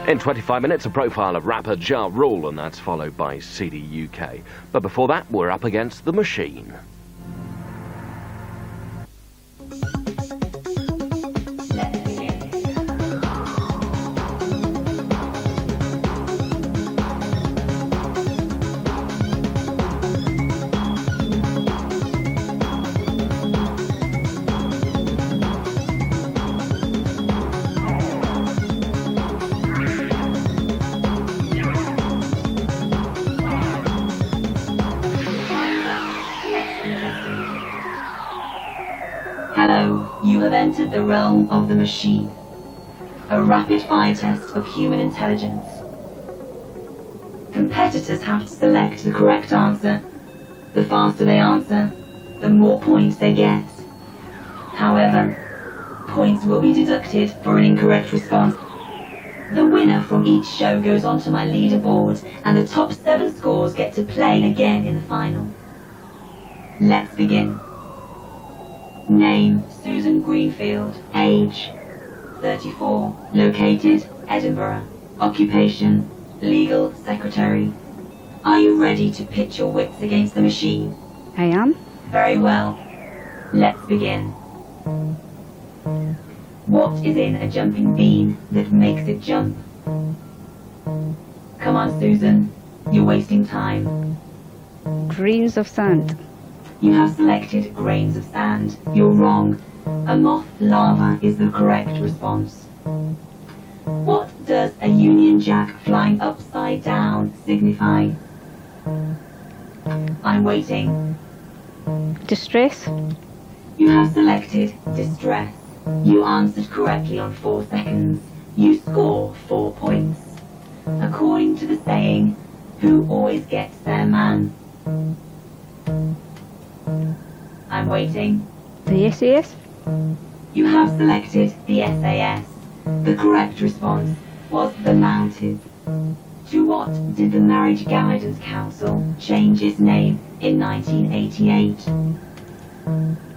In 25 minutes, a profile of rapper Carole, and that's followed by CD UK. But before that, we're up against the Machin. Hello, you have entered the realm of the Machin, a rapid-fire test of human intelligence. Competitors have to select the correct answer. The faster they answer, the more points they get. However, points will be deducted for an incorrect response. The winner from each show goes onto my leaderboard, and the top 7 scores get to play again in the final. Let's begin. Name, Susan Greenfield. Age, 34. Located, Edinburgh. Occupation, legal secretary. Are you ready to pitch your wits against the Machin? I am. Very well. Let's begin. What is in a jumping bean that makes it jump? Come on, Susan. You're wasting time. Grains of sand. You have selected grains of sand. You're wrong. A moth larva is the correct response. What does a Union Jack flying upside down signify? I'm waiting. Distress. You have selected distress. You answered correctly on 4 seconds. You score 4 points. According to the saying, who always gets their man? I'm waiting. The SAS. You have selected the SAS. The correct response was the Mounties. To what did the Marriage Guidance Council change its name in 1988?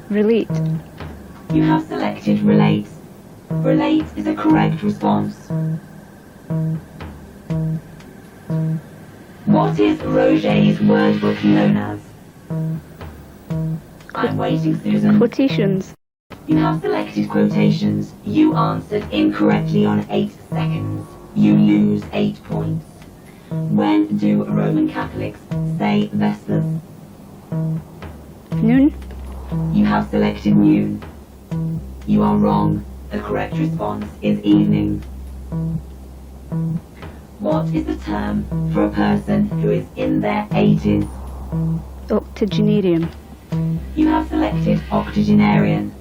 Relate. You have selected relate. Relate is a correct response. What is Roger's word book known as? I'm waiting, Susan. Quotations. You have selected quotations. You answered incorrectly on 8 seconds. You lose 8 points. When do Roman Catholics say Vespers? Noon. You have selected noon. You are wrong. The correct response is evening. What is the term for a person who is in their 80s? Octogenarian. You have selected octogenarian.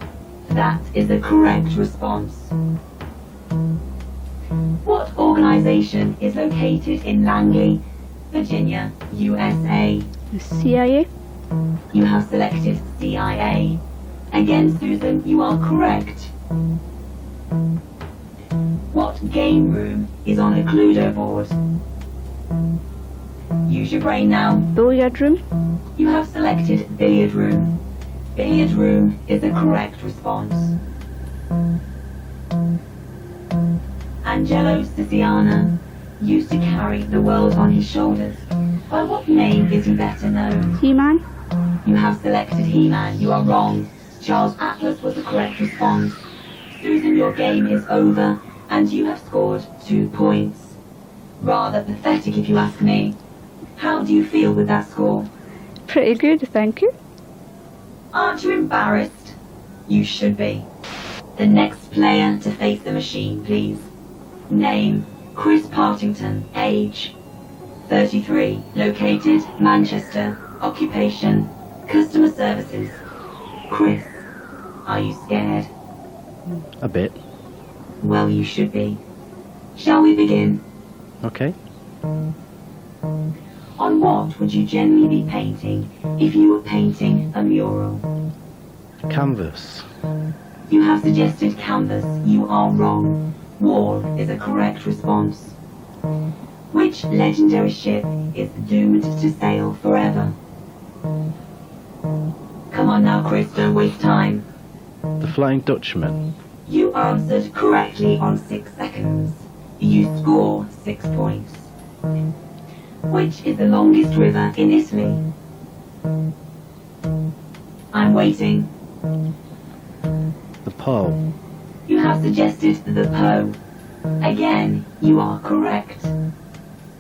That is the correct response. What organization is located in Langley, Virginia, USA? The CIA. You have selected CIA. Again, Susan, you are correct. What game room is on a Cluedo board? Use your brain now. Billiard room. You have selected billiard room. Billiard room is the correct response. Angelo Siciliano used to carry the world on his shoulders. By what name is he better known? He-Man. You have selected He-Man. You are wrong. Charles Atlas was the correct response. Susan, your game is over, and you have scored 2 points. Rather pathetic, if you ask me. How do you feel with that score? Pretty good, thank you. Aren't you embarrassed? You should be. The next player to face the Machin, please. Name, Chris Partington. Age, 33. Located, Manchester. Occupation, customer services. Chris, are you scared? A bit. Well, you should be. Shall we begin? Okay. On what would you generally be painting if you were painting a mural? Canvas. You have suggested canvas. You are wrong. Wall is a correct response. Which legendary ship is doomed to sail forever? Come on now, Chris, don't waste time. The Flying Dutchman. You answered correctly on 6 seconds. You score 6 points. Which is the longest river in Italy? I'm waiting. The Po. You have suggested the Po. Again, you are correct.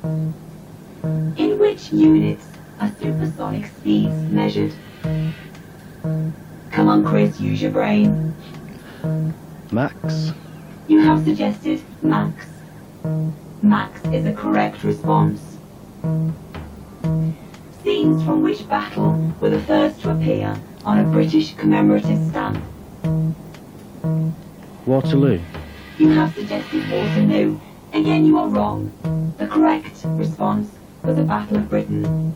In which units are supersonic speeds measured? Come on, Chris, use your brain. Max. You have suggested Max. Max is a correct response. Scenes from which battle were the first to appear on a British commemorative stamp? Waterloo. You have suggested Waterloo. Again, you are wrong. The correct response was the Battle of Britain.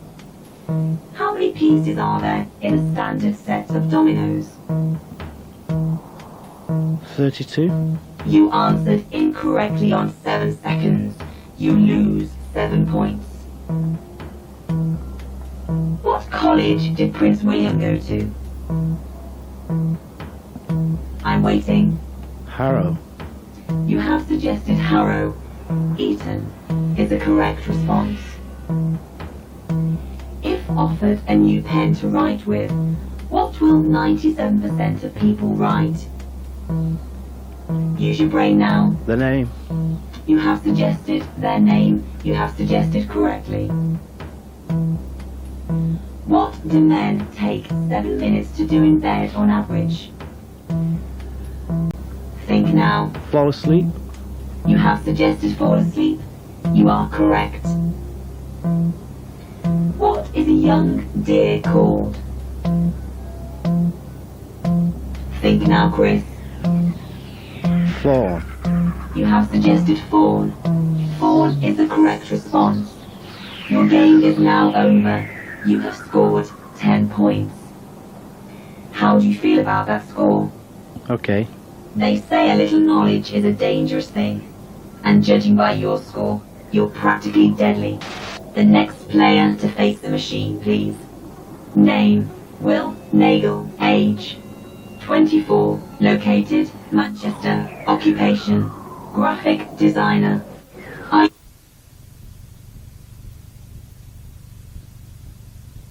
How many pieces are there in a standard set of dominoes? 32. You answered incorrectly on 7 seconds. You lose 7 points. What college did Prince William go to? I'm waiting. Harrow. You have suggested Harrow. Eton is a correct response. If offered a new pen to write with, what will 97% of people write? Use your brain now. The name. You have suggested their name. You have suggested correctly. What do men take 7 minutes to do in bed on average? Think now. Fall asleep. You have suggested fall asleep. You are correct. What is a young deer called? Think now, Chris. Fawn. You have suggested fawn. Fawn is the correct response. Your game is now over. You have scored 10 points. How do you feel about that score? Okay. They say a little knowledge is a dangerous thing. And judging by your score, you're practically deadly. The next player to face the machine, please. Name, Will Nagel. Age, 24. Located, Manchester. Occupation, graphic designer.